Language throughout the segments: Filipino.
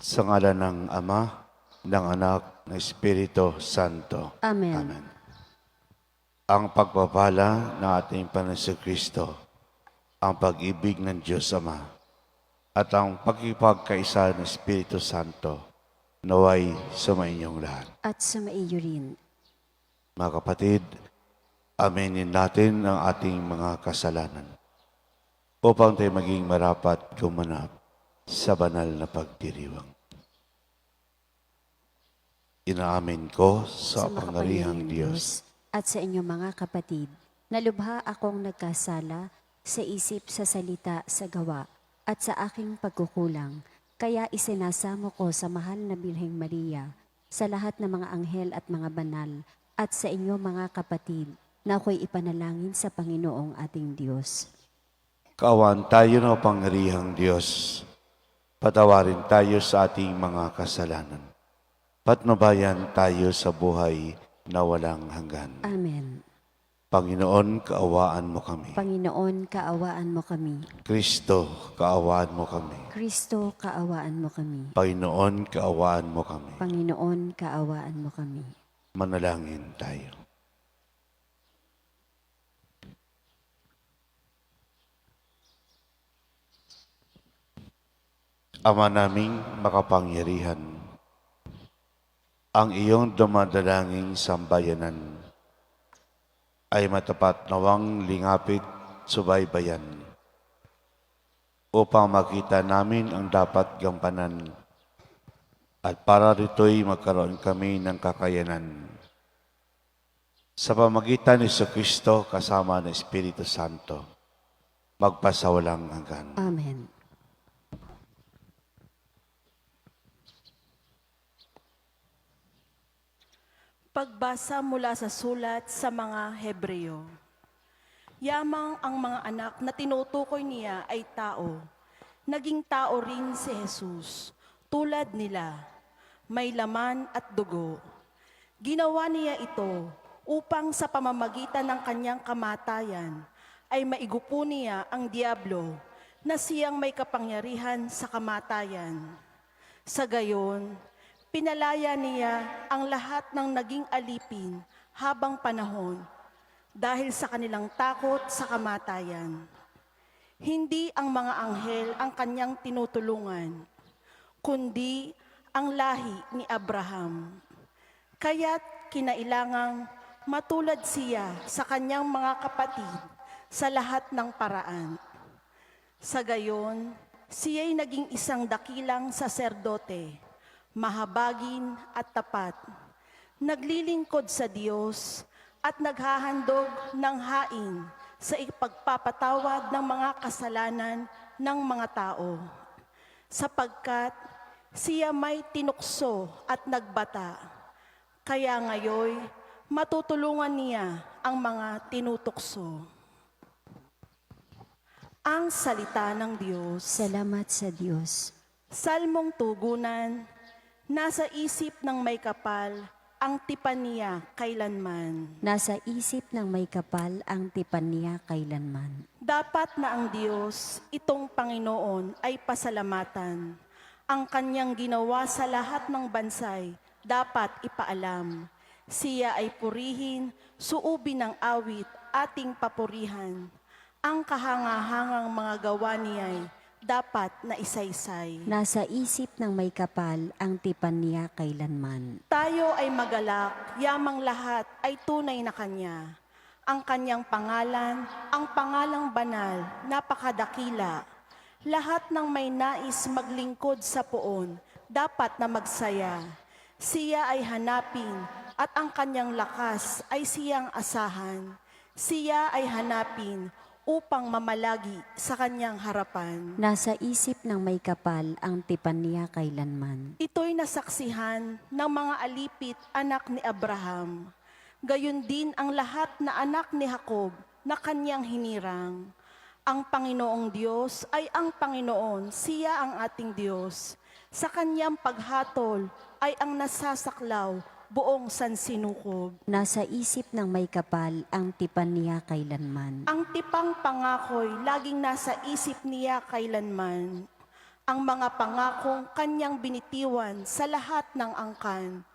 Sa ngalan ng Ama, ng Anak, ng Espiritu Santo. Amen. Amen. Ang pagpapala ng ating Panginoon Kristo, ang pag-ibig ng Diyos Ama, at ang pagkipagkaisa ng Espiritu Santo, naway sumainyong lahat. At sumaiyo rin. Mga kapatid, aminin natin ang ating mga kasalanan upang tayo maging marapat gumanap sa banal na pagdiriwang. Inaamin ko sa kapangyarihang Diyos at sa inyong mga kapatid, na lubha akong nagkasala sa isip, sa salita, sa gawa, at sa aking pagkukulang. Kaya isinasamo ko sa mahal na Birheng Maria, sa lahat ng mga anghel at mga banal, at sa inyo mga kapatid, na ako'y ipanalangin sa Panginoong ating Diyos. Kaawaan tayo ng pangyarihang Diyos. Patawarin tayo sa ating mga kasalanan. Patnubayan tayo sa buhay na walang hanggan. Amen. Panginoon, kaawaan mo kami. Panginoon, kaawaan mo kami. Kristo, kaawaan mo kami. Kristo, kaawaan mo kami. Panginoon, kaawaan mo kami. Panginoon, kaawaan mo kami. Manalangin tayo. Ama naming makapangyarihan, ang iyong dumadalangin sambayanan ay matapat nawang lingapit subaybayan upang makita namin ang dapat gampanan at para rito'y magkaroon kami ng kakayanan. Sa pamagitan ni Jesucristo kasama ng Espiritu Santo, magpasawalang hanggan. Amen. Pagbasa mula sa sulat sa mga Hebreo. Yamang ang mga anak na tinutukoy niya ay tao. Naging tao rin si Jesus, tulad nila, may laman at dugo. Ginawa niya ito upang sa pamamagitan ng kanyang kamatayan ay maigupo niya ang diablo na siyang may kapangyarihan sa kamatayan. Sa gayon, pinalaya niya ang lahat ng naging alipin habang panahon dahil sa kanilang takot sa kamatayan. Hindi ang mga anghel ang kanyang tinutulungan, kundi ang lahi ni Abraham. Kaya't kinailangang matulad siya sa kanyang mga kapatid sa lahat ng paraan. Sa gayon, siya'y naging isang dakilang saserdote, mahabagin at tapat, naglilingkod sa Diyos at naghahandog ng hain sa ipagpapatawad ng mga kasalanan ng mga tao. Sapagkat siya may tinukso at nagbata, kaya ngayoy matutulungan niya ang mga tinutukso. Ang salita ng Diyos. Salamat sa Diyos. Salmong tugunan. Nasa isip ng may kapal ang tipan niya kailanman. Nasa isip ng may kapal ang tipan niya kailanman. Dapat na ang Diyos, itong Panginoon, ay pasalamatan. Ang kanyang ginawa sa lahat ng bansay, dapat ipaalam. Siya ay purihin, suubin ng awit, ating papurihan. Ang kahangahangang mga gawa niya'y dapat na isaysay. Nasa isip ng may kapal ang tipan niya kailanman. Tayo ay magalak, yamang lahat ay tunay na kanya. Ang kanyang pangalan, ang pangalang banal, napakadakila. Lahat ng may nais maglingkod sa poon, dapat na magsaya. Siya ay hanapin at ang kanyang lakas ay siyang asahan. Siya ay hanapin upang mamalagi sa kanyang harapan. Nasa isip ng may kapal ang tipan niya kailanman. Ito'y nasaksihan ng mga alipit anak ni Abraham. Gayon din ang lahat na anak ni Jacob na kanyang hinirang. Ang Panginoong Diyos ay ang Panginoon, siya ang ating Diyos. Sa kanyang paghatol ay ang nasasaklaw buong sansinukob. Nasa isip ng may kapal ang tipan niya kailanman. Ang tipang pangako'y laging nasa isip niya kailanman. ang mga pangakong kanyang binitiwan sa lahat ng angkan.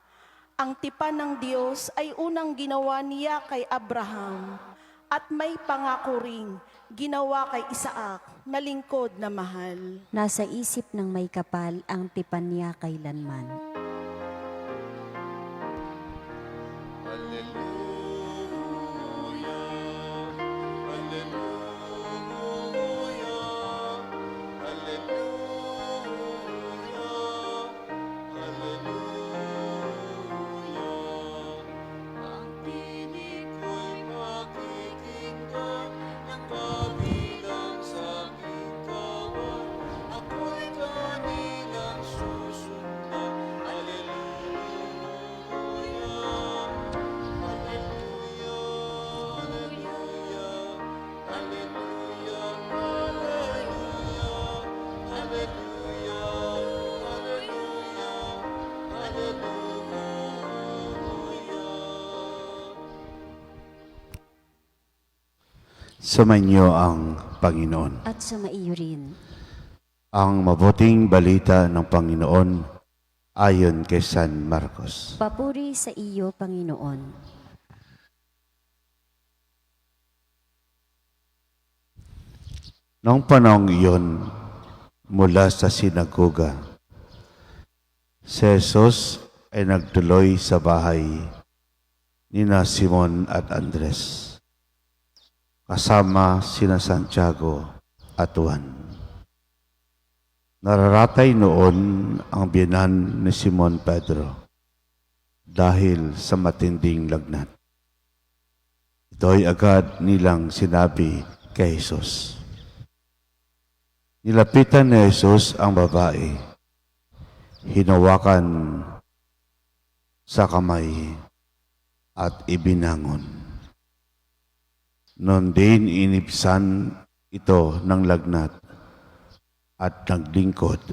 Ang tipan ng Diyos ay unang ginawa niya kay Abraham at may pangako ring ginawa kay Isaac na lingkod na mahal. Nasa isip ng may kapal ang tipan niya kailanman. Sumainyo ang Panginoon. At sumaiyo rin. Ang mabuting balita ng Panginoon ayon kay San Marcos. Papuri sa iyo, Panginoon. Noong panahong iyon, mula sa sinagoga, si Jesus ay nagtuloy sa bahay nina Simon at Andres, kasama sina Santiago at Juan. Nararatay noon ang biyenan ni Simon Pedro dahil sa matinding lagnat. Ito'y agad nilang sinabi kay Jesus. Nilapitan ni Jesus ang babae, hinawakan sa kamay at ibinangon. Noon din inibsan ito ng lagnat at naglingkod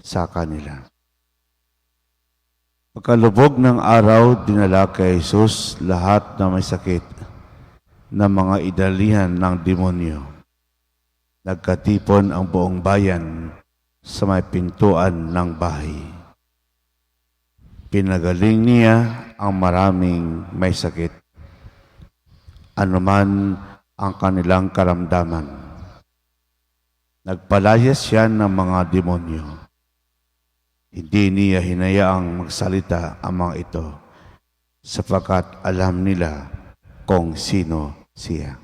sa kanila. Pagkalubog ng araw, dinala kay Jesus lahat na may sakit na mga idalihan ng demonyo. Nagkatipon ang buong bayan sa may pintuan ng bahay. Pinagaling niya ang maraming may sakit, anuman ang kanilang karamdaman. Nagpalayas siya ng mga demonyo. Hindi niya hinayaang magsalita ang mga ito sapagkat alam nila kung sino siya.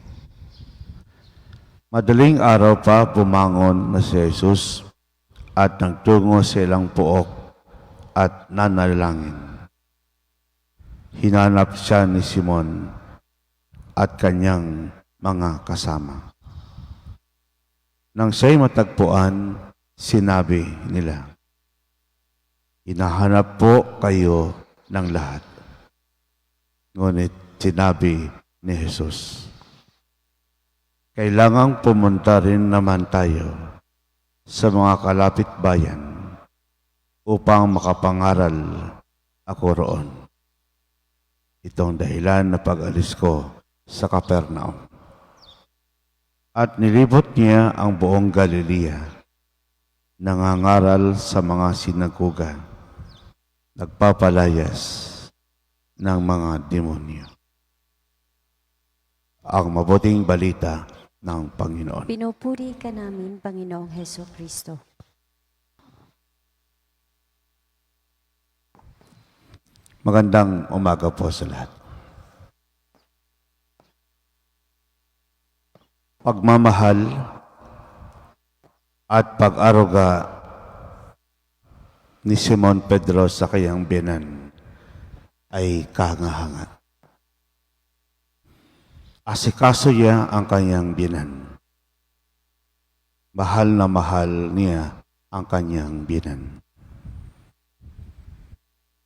Madaling araw pa bumangon na si Jesus at nagtungo sa ilang pook at nanalangin. Hinanap siya ni Simon at kanyang mga kasama. Nang siya'y matagpuan, sinabi nila, "Hinahanap po kayo ng lahat." Ngunit sinabi ni Jesus, "Kailangang pumunta rin naman tayo sa mga kalapit bayan upang makapangaral ako roon. Itong dahilan na pag-alis ko sa Capernaum." At nilibot niya ang buong Galilea, nangangaral sa mga sinagoga, nagpapalayas ng mga demonyo. Ang mabuting balita ng Panginoon. Pinupuri ka namin, Panginoong Heso Kristo. Magandang umaga po sa lahat. Pagmamahal at pag-aruga ni Simon Pedro sa kanyang biyenan ay kahanga-hanga. Asikaso niya ang kanyang biyenan. Mahal na mahal niya ang kanyang biyenan.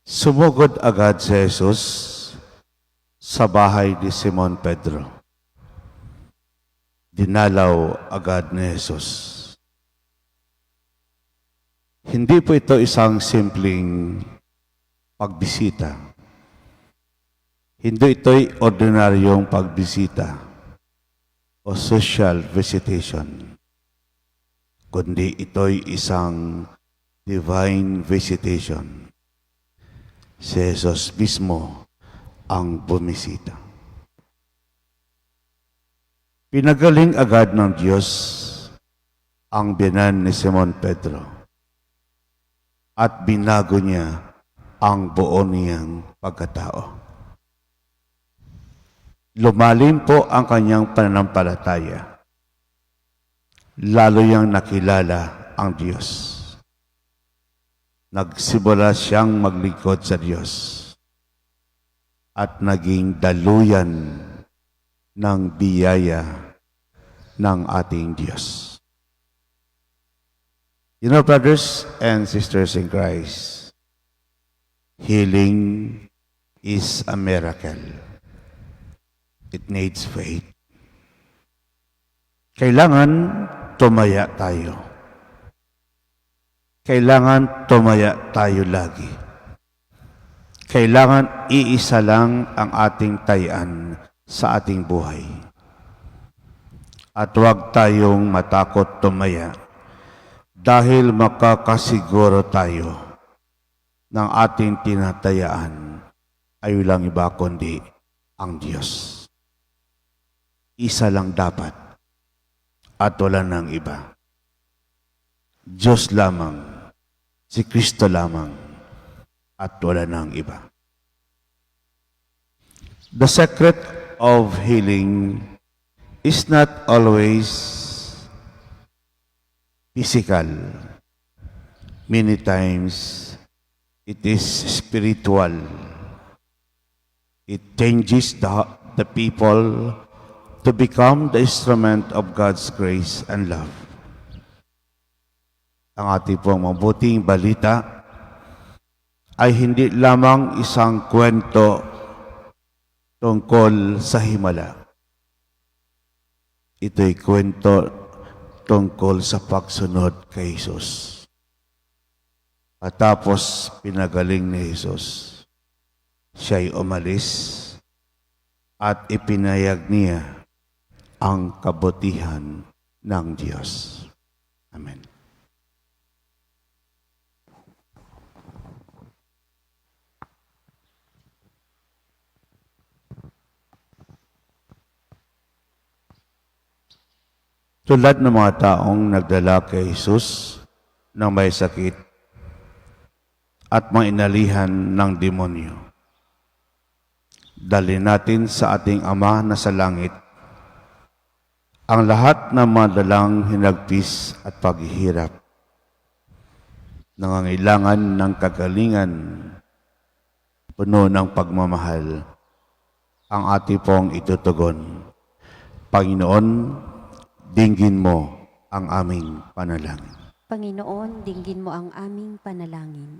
Sumugod agad si Jesus sa bahay ni Simon Pedro. Dinalaw agad ni Jesus. Hindi po ito isang simpleng pagbisita. Hindi ito'y ordinaryong pagbisita o social visitation. kundi ito'y isang divine visitation. Si Jesus mismo ang bumisita. Pinagaling agad ng Diyos ang biyanan ni Simon Pedro at binago niya ang buo niyang pagkatao. Lumalim po ang kanyang pananampalataya. Lalo niyang nakilala ang Diyos. Nagsimula siyang maglingkod sa Diyos at naging daluyan ng biyaya ng ating Diyos. You know, brothers and sisters in Christ, healing is a miracle. It needs faith. Kailangan tumaya tayo. Kailangan tumaya tayo lagi. Kailangan iisa lang ang ating tayaan sa ating buhay. At huwag tayong matakot tumaya dahil makakasiguro tayo ng ating tinatayaan ay walang iba kundi ang Diyos. Isa lang dapat at wala nang iba. Diyos lamang, si Kristo lamang at wala nang iba. The secret of healing is not always physical. Many times it is spiritual. It changes the people to become the instrument of God's grace and love. Ang ating pong mabuting balita ay hindi lamang isang kwento tungkol sa himala. Ito'y kwento tungkol sa pagsunod kay Jesus. Patapos pinagaling ni Jesus, siya'y umalis at ipinayag niya ang kabutihan ng Diyos. Amen. Tulad ng mga taong nagdala kay Jesus ng may sakit at mainalihan ng demonyo, dalhin natin sa ating Ama na sa langit ang lahat ng madalang hinagpis at paghihirap, nangangailangan ng kagalingan, puno ng pagmamahal, ang ating pong itutugon. Panginoon, dinggin mo ang aming panalangin. Panginoon, dinggin mo ang aming panalangin.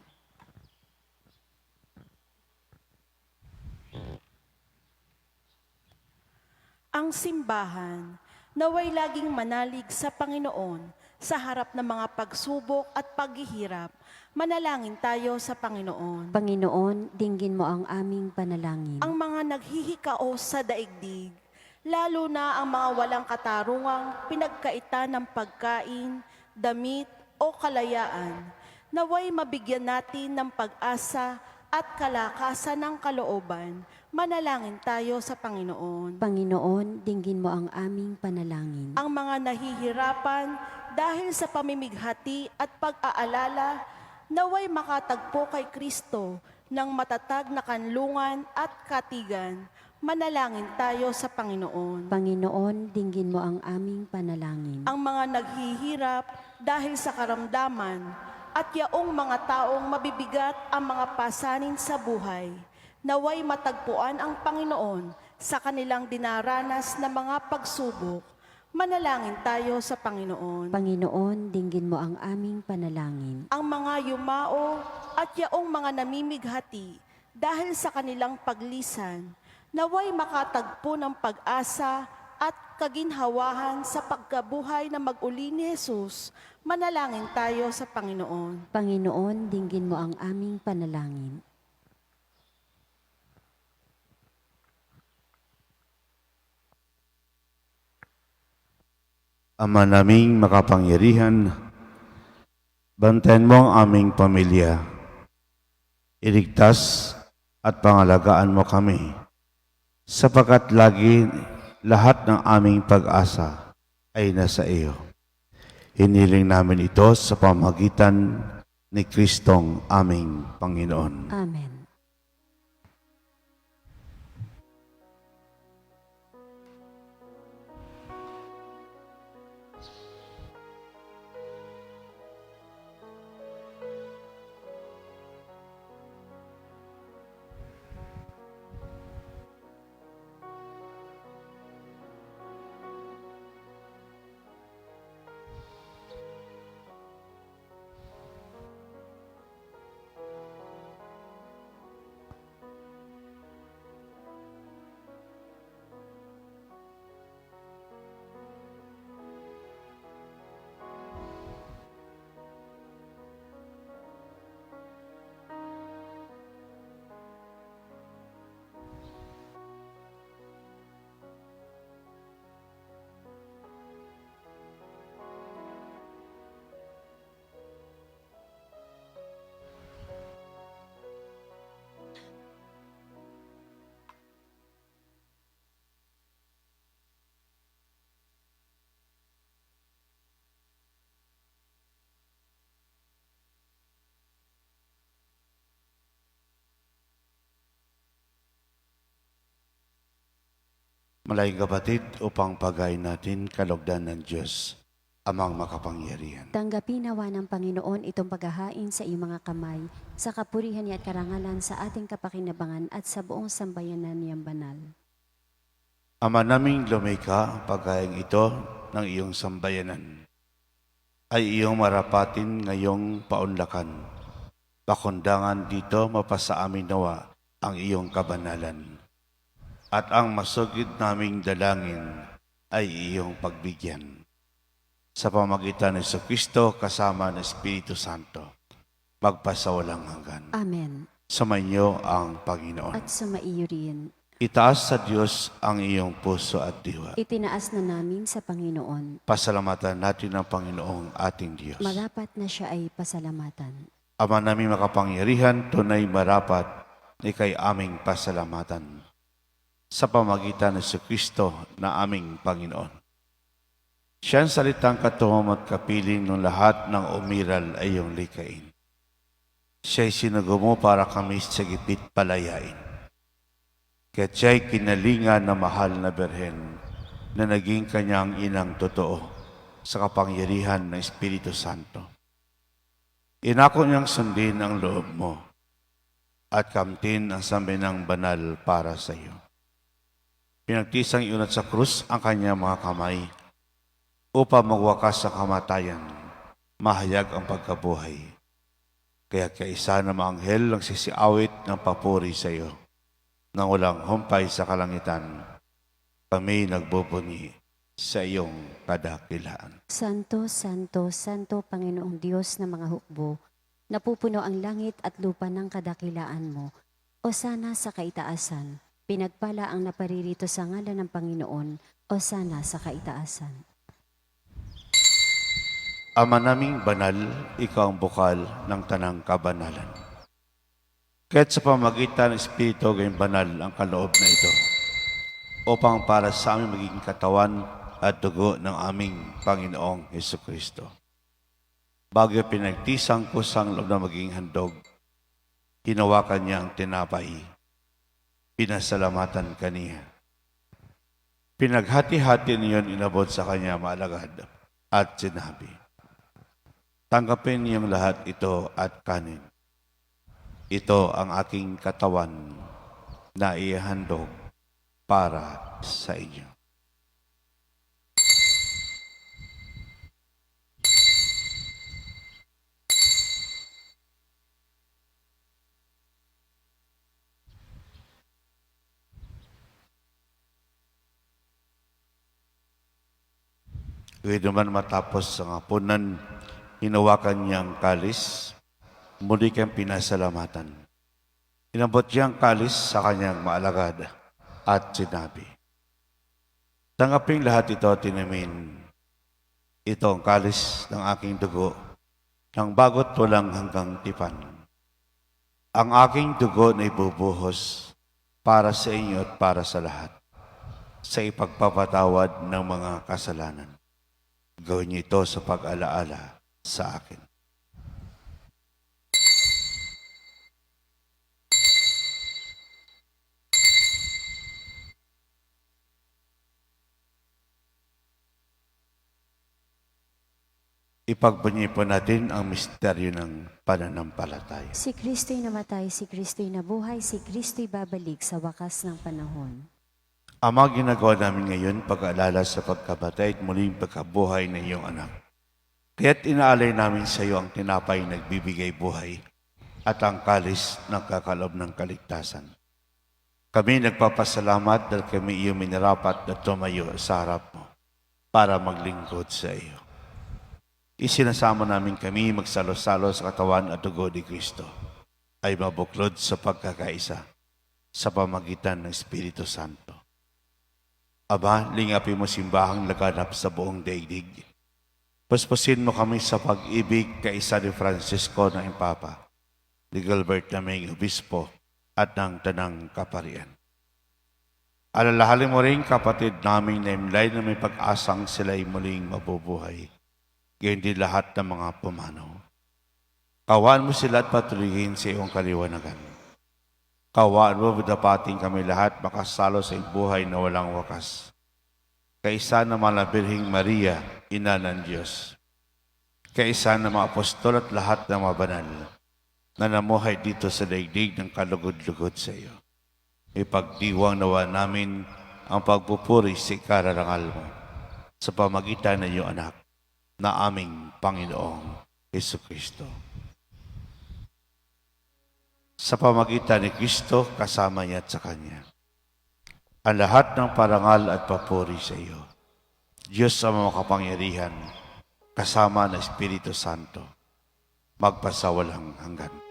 Ang simbahan naway laging manalig sa Panginoon sa harap ng mga pagsubok at paghihirap. Manalangin tayo sa Panginoon. Panginoon, dinggin mo ang aming panalangin. Ang mga naghihikao sa daigdig, lalo na ang mga walang katarungang pinagkaitan ng pagkain, damit o kalayaan, naway mabigyan natin ng pag-asa at kalakasan ng kalooban. Manalangin tayo sa Panginoon. Panginoon, dinggin mo ang aming panalangin. Ang mga nahihirapan dahil sa pamimighati at pag-aalala, naway makatagpo kay Kristo ng matatag na kanlungan at katigan. Manalangin tayo sa Panginoon. Panginoon, dinggin mo ang aming panalangin. Ang mga naghihirap dahil sa karamdaman at yaong mga taong mabibigat ang mga pasanin sa buhay, naway matagpuan ang Panginoon sa kanilang dinaranas na mga pagsubok. Manalangin tayo sa Panginoon. Panginoon, dinggin mo ang aming panalangin. Ang mga yumao at yaong mga namimighati dahil sa kanilang paglisan, naway makatagpo ng pag-asa at kaginhawahan sa pagkabuhay na mag-uli ni Jesus. Manalangin tayo sa Panginoon. Panginoon, dinggin mo ang aming panalangin. Ama naming makapangyarihan, Bantayan mo ang aming pamilya. Iligtas at pangalagaan mo kami, sapagkat lagi lahat ng aming pag-asa ay nasa iyo. Hiniling namin ito sa pamagitan ni Kristong aming Panginoon. Amen. Malayang kapatid, upang pagayin natin kalugdan ng Diyos, amang makapangyarihan. Tanggapin nawa ng Panginoon itong paghahain sa iyong mga kamay, sa kapurihan niya at karangalan sa ating kapakinabangan at sa buong sambayanan niyang banal. Ama naming lumikha, pagkayang ito ng iyong sambayanan, ay iyong marapatin ngayong paunlakan. Pakundangan dito mapasa amin nawa ang iyong kabanalan. At ang masugid naming dalangin ay iyong pagbigyan. Sa pamagitan ng Kristo kasama ng Espiritu Santo, magpasawalang hanggan. Amen. Sumainyo ang Panginoon. At sumaiyo rin. Itaas sa Diyos ang iyong puso at diwa. Itinaas na namin sa Panginoon. Pasalamatan natin ang Panginoong ating Diyos. Marapat na siya ay pasalamatan. Ama namin makapangyarihan, tunay marapat, ikay aming pasalamatan. Sa pamagitan ng Kristo na aming Panginoon. Siya ang salitang katuwang at kapiling ng lahat ng umiral ay iyong likain. Siya'y sinugo mo para kami sa gipit palayain. Kaya't siya'y kinalingan na mahal na berhen na naging kanyang inang totoo sa kapangyarihan ng Espiritu Santo. Inako niyang sundin ang loob mo at kamtin ang sambayanang banal para sa iyo. Pinagtisang iunat sa krus ang kanyang mga kamay upang magwakas sa kamatayan, mahayag ang pagkabuhay. Kaya kaisa na mga anghel ang sisiawit ng papuri sa iyo. Nang walang humpay sa kalangitan, kami nagbubunyi sa iyong kadakilaan. Santo, Santo, Santo, Panginoong Diyos ng mga hukbo, napupuno ang langit at lupa ng kadakilaan mo. O sana sa kaitaasan, pinagpala ang naparirito sa ngalan ng Panginoon, o sana sa kaitaasan. Ama naming banal, ikaw ang bukal ng tanang kabanalan. Kaya't sa pamagitan ng Espiritu gayong banal ang kaloob na ito, upang para sa aming magiging katawan at dugo ng aming Panginoong Jesucristo. Bago pinagtisang kusang loob na maging handog, hinawakan niya ang tinapay, pinasalamatan kaniya. Pinaghati-hati niyon inabot sa kanya maalagad at sinabi, tanggapin niyong lahat ito at kanin. Ito ang aking katawan na ihandog para sa inyo. Kaya naman matapos ang hapunan, hinawakan niyang kalis, muli kang pinasalamatan. Inabot niyang kalis sa kanyang maalagad at sinabi, tanggaping lahat ito tinamin. Ito ang kalis ng aking dugo ng bagot walang hanggang tipan. Ang aking dugo na ibubuhos para sa inyo at para sa lahat, sa ipagpapatawad ng mga kasalanan. Gawin niyo ito sa pag-alaala sa akin. Ipagbunyi po natin ang misteryo ng pananampalataya. Si Kristo'y namatay, si Kristo'y nabuhay, si Kristo'y babalik sa wakas ng panahon. Ama, ginagawa namin ngayon pag-aalala sa pagkamatay at muling pagkabuhay ng iyong anak. Kaya't inaalay namin sa iyo ang tinapay nagbibigay buhay at ang kalis ng kakalob ng kaligtasan. Kami nagpapasalamat dahil kami iyong minarapat na tumayo sa harap mo para maglingkod sa iyo. Isinasama namin kami magsalo-salo sa katawan at dugo ni Kristo ay mabuklod sa pagkakaisa sa pamagitan ng Espiritu Santo. Aba, lingapin mo simbahang laganap sa buong daigdig. Paspasin mo kami sa pag-ibig kaisa ni Francisco na Impapa, ni Gilbert na may Obispo at ng Tanang Kaparian. Alalahanin mo rin kapatid naming na imlay na may pag-asang sila'y muling mabubuhay. Gayon din lahat ng mga pumanaw. Kawaan mo sila at patuloyin sa iyong kaliwanagan. Kawaan mo dapating kami lahat makasalo sa iyong buhay na walang wakas. Kaisa na Malabirhing Maria, Ina ng Diyos. Kaisa na mga apostol at lahat ng mga banal na namuhay dito sa daigdig ng kalugod-lugod sa iyo. Ipagdiwang nawa namin ang pagpupuri sa ikararangal mo sa pamagitan ng iyong anak na aming Panginoong Jesucristo. Sa pamagitan ni Kristo, kasama niya at sa Kanya, ang lahat ng parangal at papuri sa iyo. Diyos sa mga kapangyarihan, kasama ng Espiritu Santo, magpasawalang hanggan.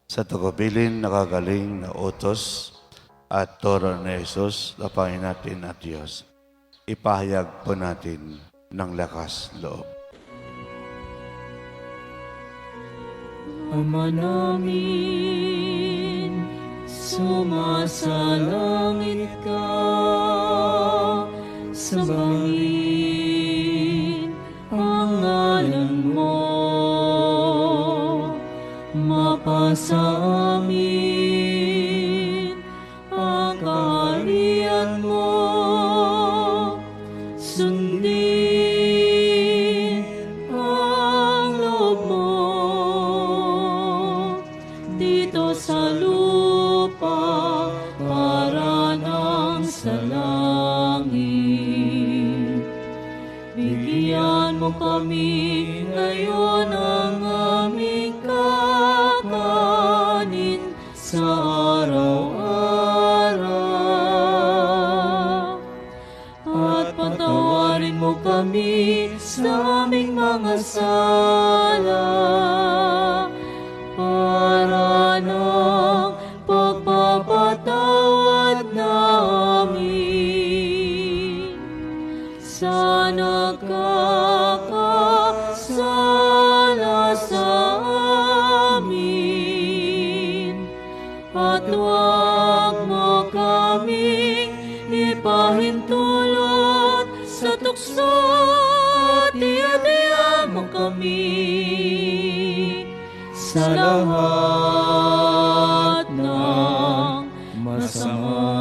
Sa tagubilin nakagaling na utos at turo ni Jesus na Panginoon natin at Diyos, ipahayag po natin ng lakas loob. Ama namin, sumasalangit ka, sambahin ang ngalan mo, mapasa amin ang kaharian mo, sundin ang loob mo dito sa lupa para nang sa langit. Bigyan mo kami ngayon ang aming kakanin sa araw-araw. At patawarin mo kami sa aming mga sala para ng pagpapatawad namin sa nagkakasala sa amin. At huwag mo kaming ipahintulot sa tukso at iadya mo kami sa lahat ng masama.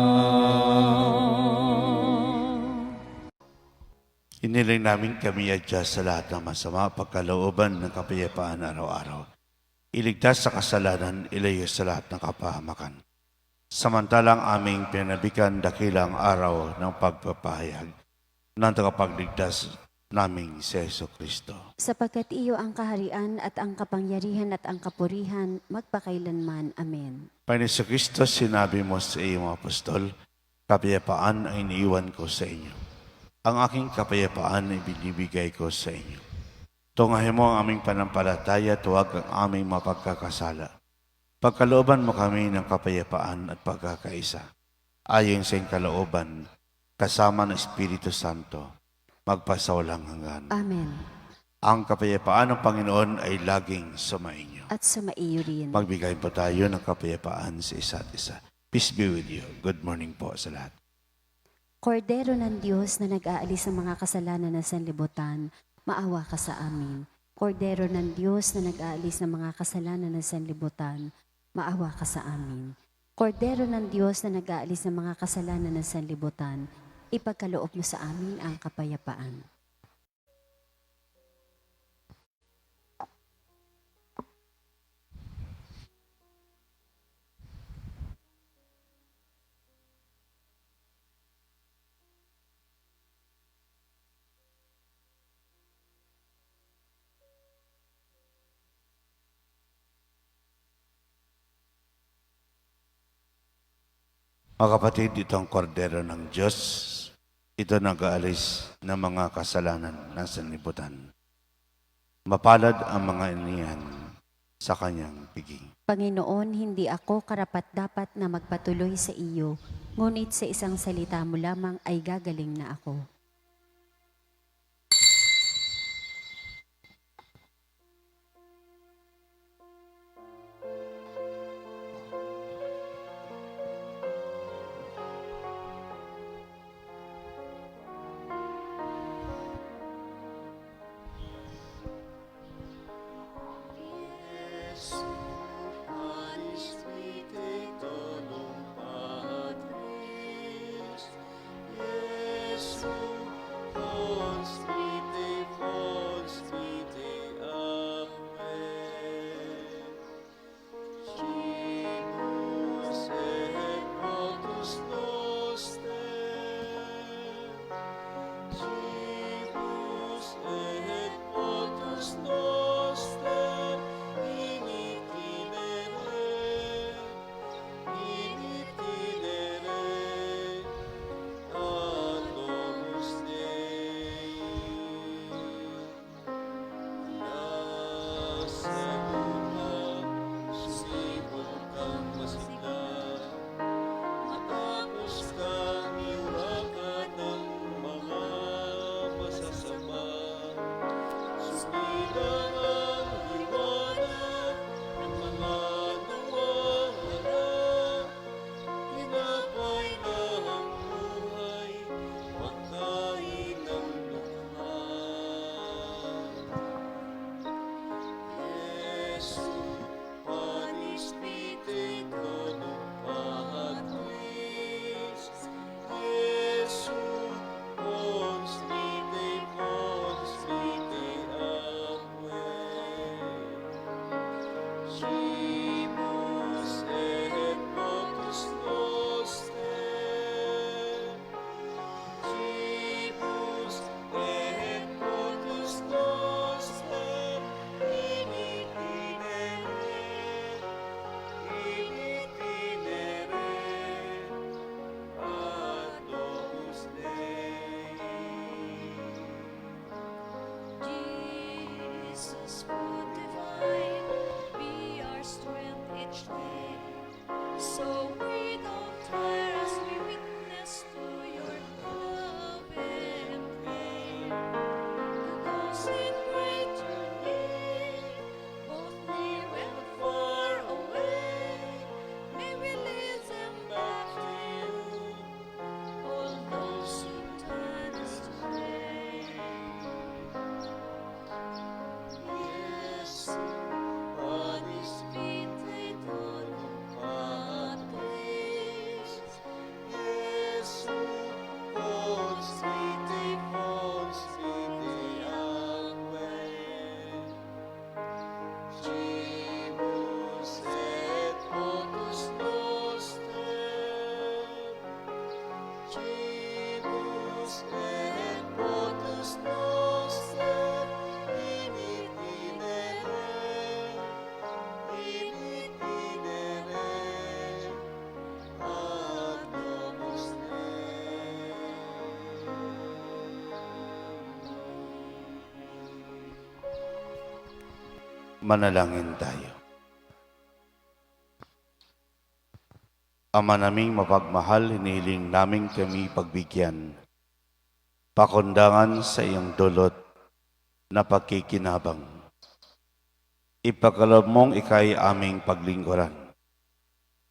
Iniling namin kami adya sa lahat ng masama, pagkalooban ng kapayapaan araw-araw. Iligtas sa kasalanan, ilayo sa lahat ng kapahamakan. Samantalang aming pinabikan dakilang araw ng pagpapahayag ng tagapagligtas naming si Yeso Kristo. Sapagkat iyo ang kaharian at ang kapangyarihan at ang kapurihan magpakailanman. Amen. Panginoon Yeso Kristo, sinabi mo sa iyong mga apostol, kapayapaan ay iniiwan ko sa inyo. Ang aking kapayapaan ay binibigay ko sa inyo. Tungahin mo ang aming panampalataya, tuwag ang aming mapagkakasala. Pagkalooban mo kami ng kapayapaan at pagkakaisa. Ayon sa iyong kalooban, kasama ng Espiritu Santo, magpasawalang hanggan. Amen. Ang kapayapaan ng Panginoon ay laging sumainyo. At sumaiyo rin. Magbigay po tayo ng kapayapaan sa isa't isa. Peace be with you. Good morning po sa lahat. Kordero ng Diyos na nag-aalis ng mga kasalanan ng sanlibutan, maawa ka sa amin. Kordero ng Diyos na nag-aalis ng mga kasalanan ng sanlibutan, maawa ka sa amin. Kordero ng Diyos na nag-aalis ng mga kasalanan ng sanlibutan, ipagkaloob mo sa amin ang kapayapaan. Mga kapatid, ito ang kordero ng Diyos. Ito nag-aalis ng mga kasalanan ng sanlibutan. Mapalad ang mga iniyan sa kanyang piging. Panginoon, hindi ako karapat-dapat na magpatuloy sa iyo, ngunit sa isang salita mo lamang ay gagaling na ako. Yesu Manalangin tayo. Ama naming mapagmahal, hinihiling namin kami pagbigyan, pakundangan sa iyong dulot na pagkikinabang. Ipagkaloob mong ikay aming paglingkuran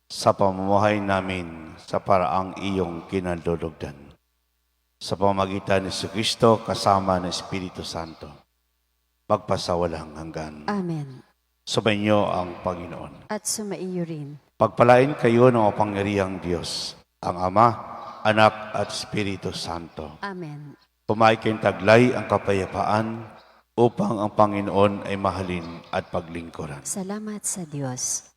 sa pamumuhay namin sa paraang iyong kinalulugdan. Sa pamagitan ni Kristo kasama ng Espiritu Santo, magpasawalang hanggan. Amen. Sumainyo ang Panginoon. At sumaiyo rin. Pagpalain kayo ng mapangyarihang Diyos, ang Ama, Anak at Espiritu Santo. Amen. Pumahay kayong taglay ang kapayapaan upang ang Panginoon ay mahalin at paglingkuran. Salamat sa Diyos.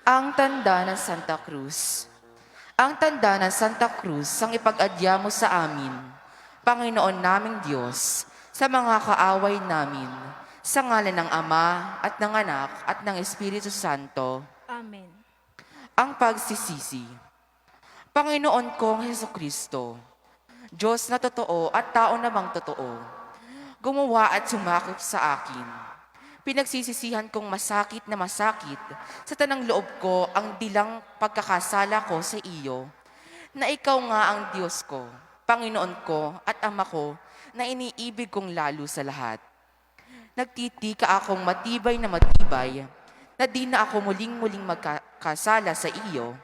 Ang tanda ng Santa Cruz. Ang tanda ng Santa Cruz ang ipag-adya mo sa amin, Panginoon naming Diyos, sa mga kaaway namin, sa ngalan ng Ama at ng Anak at ng Espiritu Santo. Amen. Ang pagsisisi. Panginoon kong Hesukristo, Diyos na totoo at tao namang totoo, gumawa at sumakop sa akin. Pinagsisisihan kong masakit sa tanang loob ko ang dilang pagkakasala ko sa iyo, na ikaw nga ang Diyos ko, Panginoon ko at Ama ko, na iniibig kong lalo sa lahat. Nagtitika akong matibay, na di na ako muling-muling magkasala sa iyo,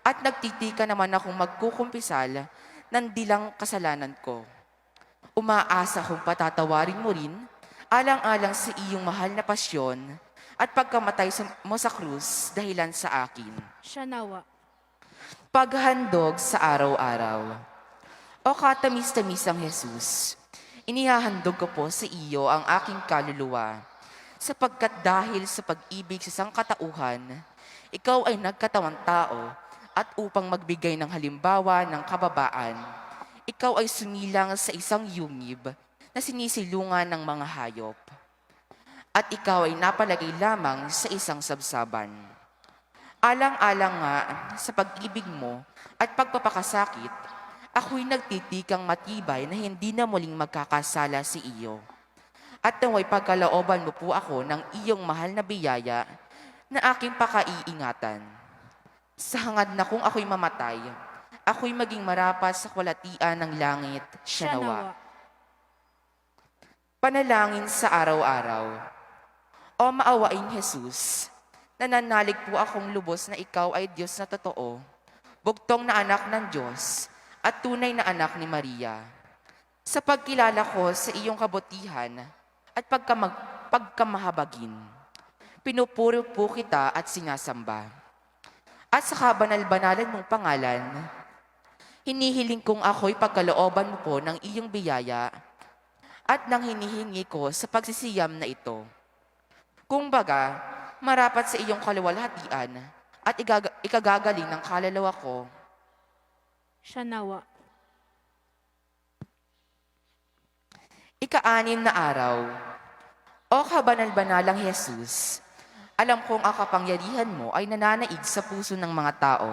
at nagtitika naman akong magkukumpisal ng dilang kasalanan ko. Umaasa kong patatawarin mo rin, alang-alang sa iyong mahal na pasyon at pagkamatay mo sa krus dahilan sa akin. Siya nawa. Paghandog sa araw-araw. O katamis-tamisang Jesus, inihahandog ko po sa iyo ang aking kaluluwa, sapagkat dahil sa pag-ibig sa sangkatauhan, ikaw ay nagkatawang tao at upang magbigay ng halimbawa ng kababaan, ikaw ay sumilang sa isang yungib na sinisilungan ng mga hayop. At ikaw ay napalagay lamang sa isang sabsaban. Alang-alang nga sa pag-ibig mo at pagpapakasakit, ako'y nagtitikang matibay na hindi na muling magkakasala sa iyo. At naway pagkalooban mo po ako ng iyong mahal na biyaya na aking pakaiingatan. Sa hangad na kung ako'y mamatay, ako'y maging marapat sa kwalatian ng langit, siya nawa. Panalangin sa araw-araw. O maawain Jesus, nananalig po akong lubos na ikaw ay Diyos na totoo, bugtong na anak ng Diyos, at tunay na anak ni Maria. Sa pagkilala ko sa iyong kabutihan at pagkamahabagin, pinupuro po kita at sinasamba. At sa kabanal-banalan mong pangalan, hinihiling kong ako'y pagkalooban mo po ng iyong biyaya at nang hinihingi ko sa pagsisiyam na ito. Kung baga, marapat sa iyong kaluwalhatian at ikagagaling ng kaluluwa ko. Siya nawa. Ika-anim na araw. O kabanal-banalang Jesus, Alam kong ang kapangyarihan mo ay nananaig sa puso ng mga tao.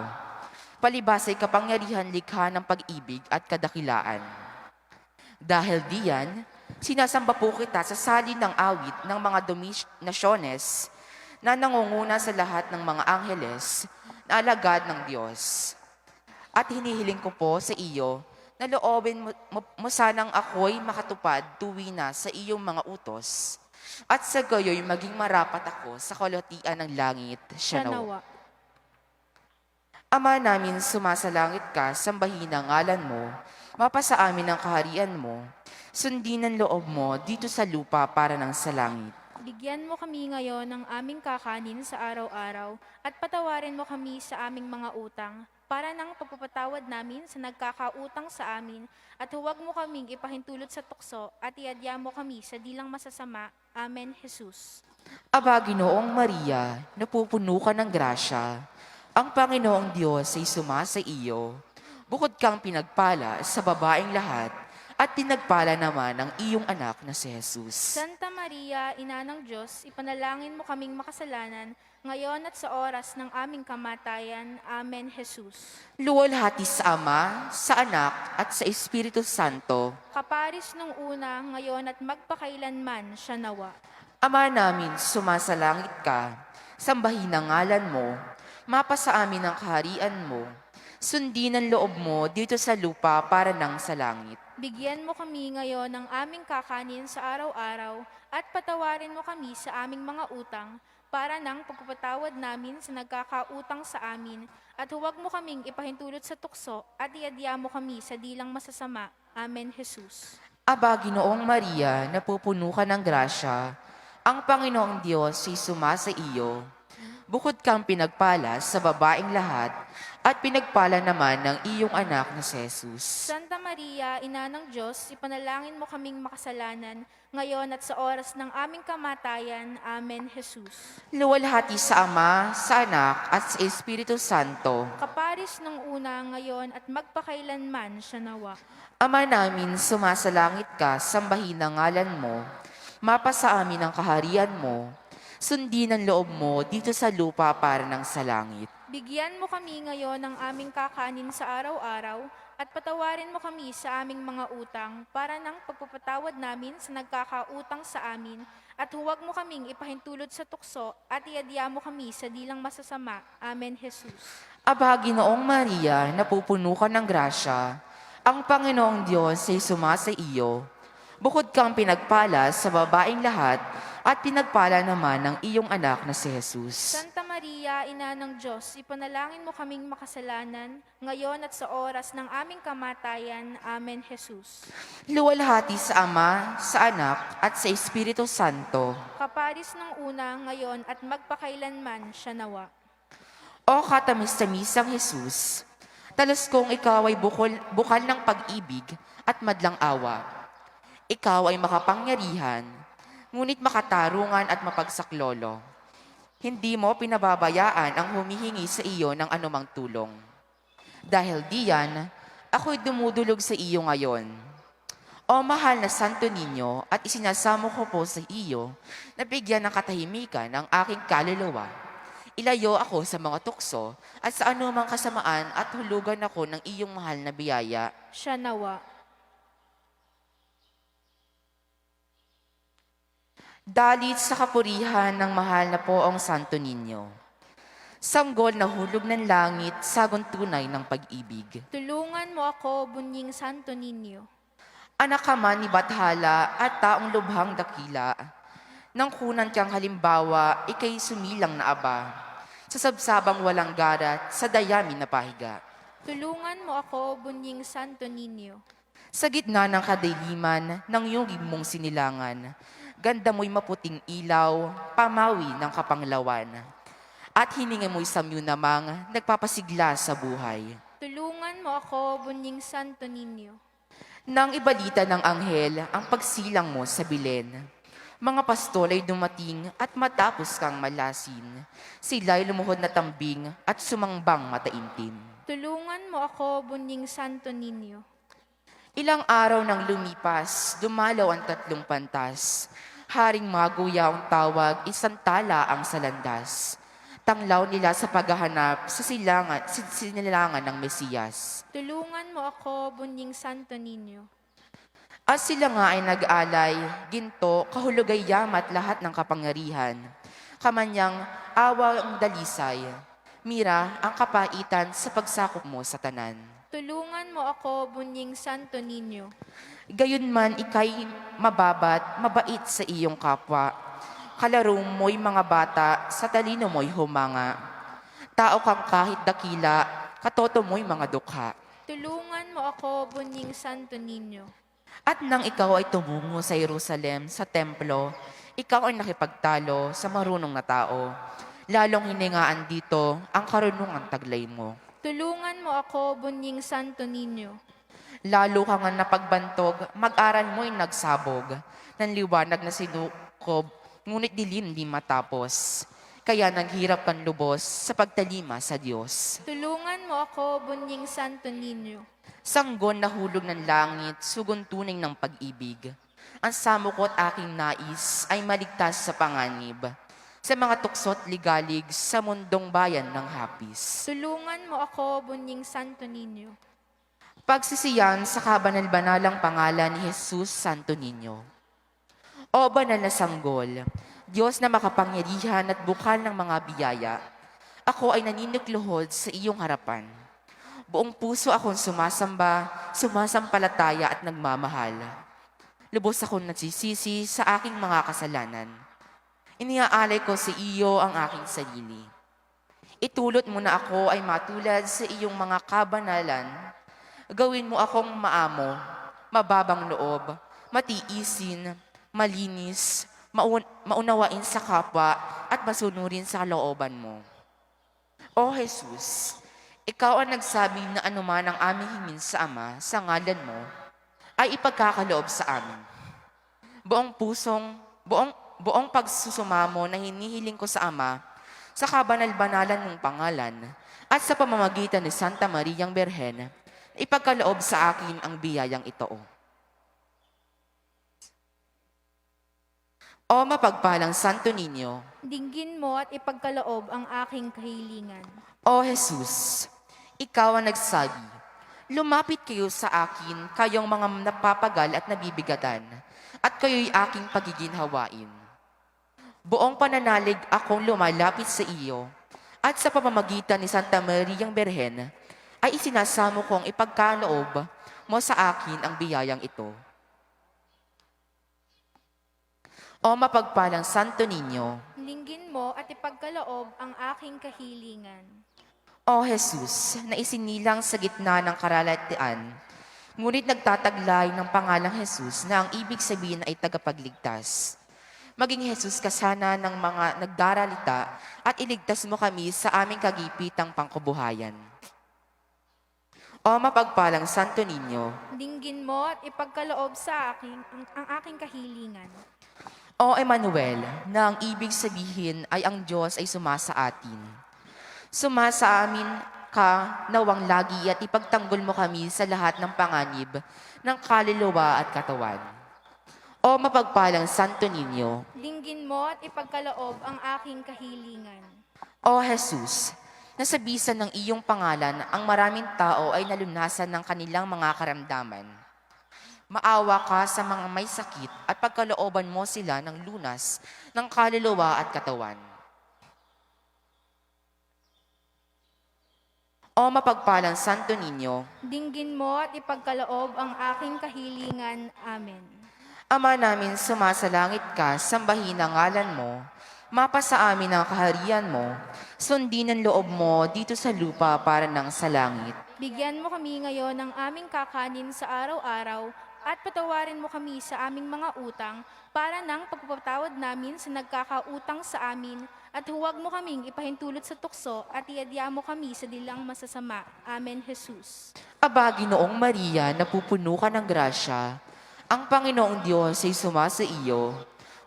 Palibas ay kapangyarihan likha ng pag-ibig at kadakilaan. Dahil diyan, sinasamba po kita sa salin ng awit ng mga dominasyones na nangunguna sa lahat ng mga angheles na alagad ng Diyos. At hinihiling ko po sa iyo na loobin mo sanang ako'y makatupad tuwi na sa iyong mga utos. At sa gayo'y maging marapat ako sa kalwatian ng langit. Siya Siya nawa. Ama namin, sumasalangit ka, sambahin ang ngalan mo, mapasa amin ang kaharian mo, sundin ang loob mo dito sa lupa para ng sa langit. Bigyan mo kami ngayon ng aming kakanin sa araw-araw at patawarin mo kami sa aming mga utang para ng pagpapatawad namin sa nagkakautang sa amin at huwag mo kaming ipahintulot sa tukso at iadya mo kami sa dilang masasama. Amen, Jesus. Aba, Ginoong Maria, napupuno ka ng grasya. Ang Panginoong Diyos ay sumasa iyo. Bukod kang pinagpala sa babaeng lahat, at pinagpala naman ang iyong anak na si Jesus. Santa Maria, Ina ng Diyos, ipanalangin mo kaming makasalanan, ngayon at sa oras ng aming kamatayan. Amen, Jesus. Luwalhati sa Ama, sa Anak, at sa Espiritu Santo. Kaparis nung una, ngayon at magpakailanman, siya nawa. Ama namin, sumasalangit ka, sambahin ang ngalan mo, mapasa amin ang kaharian mo, sundin ang loob mo dito sa lupa para ng sa langit. Bigyan mo kami ngayon ng aming kakanin sa araw-araw at patawarin mo kami sa aming mga utang para ng pagpapatawad namin sa nagkakautang sa amin at huwag mo kaming ipahintulot sa tukso at iadya mo kami sa dilang masasama. Amen, Jesus. Aba, Ginoong Maria, napupuno ka ng grasya, ang Panginoong Diyos ay sumasa iyo. Bukod kang pinagpala sa babaeng lahat, at pinagpala naman ng iyong anak na si Jesus. Santa Maria, Ina ng Diyos, ipanalangin mo kaming makasalanan, ngayon at sa oras ng aming kamatayan. Amen, Jesus. Luwalhati sa Ama, sa Anak, at sa Espiritu Santo. Kaparis nung una, ngayon at magpakailanman, siya nawa. Ama namin, sumasalangit ka, sambahin ang ngalan mo, mapasa amin ang kaharian mo, sundin ang loob mo dito sa lupa para ng sa langit. Bigyan mo kami ngayon ng aming kakanin sa araw-araw at patawarin mo kami sa aming mga utang para ng pagpapatawad namin sa nagkakautang sa amin at huwag mo kaming ipahintulot sa tukso at iadya mo kami sa dilang masasama. Amen, Jesus. Aba, Ginoong Maria, napupuno ka ng grasya, ang Panginoong Diyos ay sumasa iyo. Bukod kang pinagpala sa babaeng lahat, at pinagpala naman ng iyong anak na si Jesus. Santa Maria, Ina ng Diyos, ipanalangin mo kaming makasalanan, ngayon at sa oras ng aming kamatayan. Amen, Jesus. Luwalhati sa Ama, sa Anak, at sa Espiritu Santo. Kaparis ng una, ngayon at magpakailanman, siya nawa. O katamis-tamisang Jesus, talos kong ikaw ay bukal ng pag-ibig at madlang awa. Ikaw ay makapangyarihan, ngunit makatarungan at mapagsaklolo. Hindi mo pinababayaan ang humihingi sa iyo ng anumang tulong. Dahil diyan, ako'y dumudulog sa iyo ngayon. O mahal na Santo Niño, at isinasamo ko po sa iyo na bigyan ng katahimikan ang aking kaluluwa. Ilayo ako sa mga tukso at sa anumang kasamaan at hulugan ako ng iyong mahal na biyaya. Siya nawa. Dalit sa kapurihan ng mahal na poong Santo Niño. Sanggol na hulog ng langit, sagon tunay ng pag-ibig. Tulungan mo ako, bunying Santo Niño. Anak ka man ni Bathala at taong lubhang dakila. Nang kunan kang halimbawa, ikay sumilang na aba. Sa sabsabang walang garat, sa dayami na pahiga. Tulungan mo ako, bunying Santo Niño. Sa gitna ng kadiliman, ng iyong mong sinilangan, ganda mo'y maputing ilaw, pamawi ng kapanglawan. At hininga mo'y samyo namang nagpapasigla sa buhay. Tulungan mo ako, bunying Santo Niño. Nang ibalita ng anghel ang pagsilang mo sa Belen, mga pastol ay dumating at matapos kang malasin, sila'y lumuhod na tambing at sumangbang mataimtim. Tulungan mo ako, bunying Santo Niño. Ilang araw nang lumipas, dumalaw ang tatlong pantas. Haring Maguya ang tawag, isang tala ang sa landas. Tanglaw nila sa paghahanap sa sinilangan ng Mesiyas. Tulungan mo ako, Bunying Santo Niño. At sila nga ay nag-alay, ginto, kahulugay yamat lahat ng kapangyarihan. Kamanyang awa ang dalisay, mira ang kapaitan sa pagsakop mo sa tanan. Tulungan mo ako, Bunying Santo Niño. Gayunman ikay mababat, mabait sa iyong kapwa. Kalaro mo'y mga bata, sa talino mo'y humanga. Tao kang kahit dakila, katoto mo'y mga dukha. Tulungan mo ako, Bunying Santo Niño. At nang ikaw ay tumungo sa Jerusalem, sa templo, ikaw ay nakipagtalo sa marunong na tao. Lalong hiningaan dito ang karunungang taglay mo. Tulungan mo ako, Bunying Santo Niño. Lalo ka nga napagbantog, mag-aral mo'y nagsabog. Ng liwanag na sinukob, ngunit dilim di matapos. Kaya naghirap kang lubos sa pagtalima sa Diyos. Tulungan mo ako, Bunying Santo Niño. Sanggon na hulog ng langit, sugon tunay ng pag-ibig. Ang samukot aking nais ay maligtas sa panganib. Sa mga tuksot ligalig sa mundong bayan ng hapis. Tulungan mo ako, Bunying Santo Niño. Pagsisiyan sa kabanal-banalang pangalan ni Jesus Santo Niño. O banal na sanggol, Diyos na makapangyarihan at bukal ng mga biyaya, ako ay naninukluhod sa iyong harapan. Buong puso akong sumasamba, sumasampalataya at nagmamahal. Lubos akong nagsisisi sa aking mga kasalanan. Iniaalay ko sa iyo ang aking sarili. Itulot mo na ako ay matulad sa iyong mga kabanalan. Gawin mo akong maamo, mababang loob, matiisin, malinis, maunawain sa kapwa at masunurin sa kalooban mo. O Jesus, ikaw ang nagsabi na anuman ang aming hingin sa Ama sa ngalan mo ay ipagkakaloob sa amin. Buong pagsusumamo na hinihiling ko sa Ama sa kabanal-banalan mong pangalan at sa pamamagitan ni Santa Mariang Berhen, ipagkaloob sa akin ang biyayang ito. O mapagpalang Santo Niño, Dinggin mo at ipagkaloob ang aking kahilingan. O Jesus, ikaw ang nagsabi, lumapit kayo sa akin, kayong mga napapagal at nabibigatan, at kayo'y aking pagiginhawain. Buong pananalig akong lumalapit sa iyo, at sa pamamagitan ni Santa Mariang Berhen, ay isinasamo kong ipagkaloob mo sa akin ang biyayang ito. O mapagpalang Santo Niño, Dinggin mo at ipagkaloob ang aking kahilingan. O Jesus, na isinilang sa gitna ng karalatian, ngunit nagtataglay ng pangalang Jesus na ang ibig sabihin ay tagapagligtas. Maging Jesus kasana ng mga nagdaralita at iligtas mo kami sa aming kagipitang pangkabuhayan. O mapagpalang Santo Niño, Dinggin mo at ipagkaloob sa akin ang aking kahilingan. O Emmanuel, na ang ibig sabihin ay ang Diyos ay sumasa atin. Sumasa amin ka nawang lagi at ipagtanggol mo kami sa lahat ng panganib ng kaluluwa at katawan. O mapagpalang Santo Niño, Dinggin mo at ipagkaloob ang aking kahilingan. O Jesus, na sa bisan ng iyong pangalan, ang maraming tao ay nalunasan ng kanilang mga karamdaman. Maawa ka sa mga may sakit at pagkalooban mo sila ng lunas ng kaluluwa at katawan. O mapagpalang Santo Niño, Dinggin mo at ipagkaloob ang aking kahilingan. Amen. Ama namin sumasalangit ka, sambahin ang ngalan mo, mapasa amin ang kaharian mo, sundin ang loob mo dito sa lupa para ng sa langit. Bigyan mo kami ngayon ng aming kakanin sa araw-araw at patawarin mo kami sa aming mga utang para ng pagpapatawad namin sa nagkakautang sa amin at huwag mo kaming ipahintulot sa tukso at iadya mo kami sa dilang masasama. Amen, Jesus. Aba, Ginoong Maria, napupuno ka ng grasya, ang Panginoong Diyos ay sumasa iyo.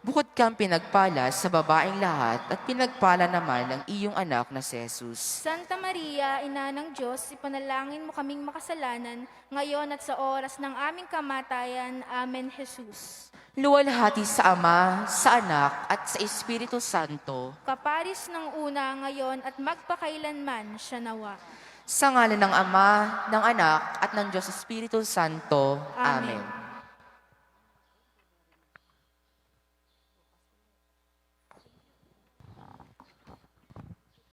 Bukod kang pinagpala sa babaeng lahat at pinagpala naman ang iyong anak na si Jesus. Santa Maria, Ina ng Diyos, ipanalangin mo kaming makasalanan, ngayon at sa oras ng aming kamatayan. Amen, Jesus. Luwalhati sa Ama, sa Anak, at sa Espiritu Santo. Kaparis ng una, ngayon at magpakailanman siya nawa. Sa ngalan ng Ama, ng Anak, at ng Diyos Espiritu Santo. Amen. Amen.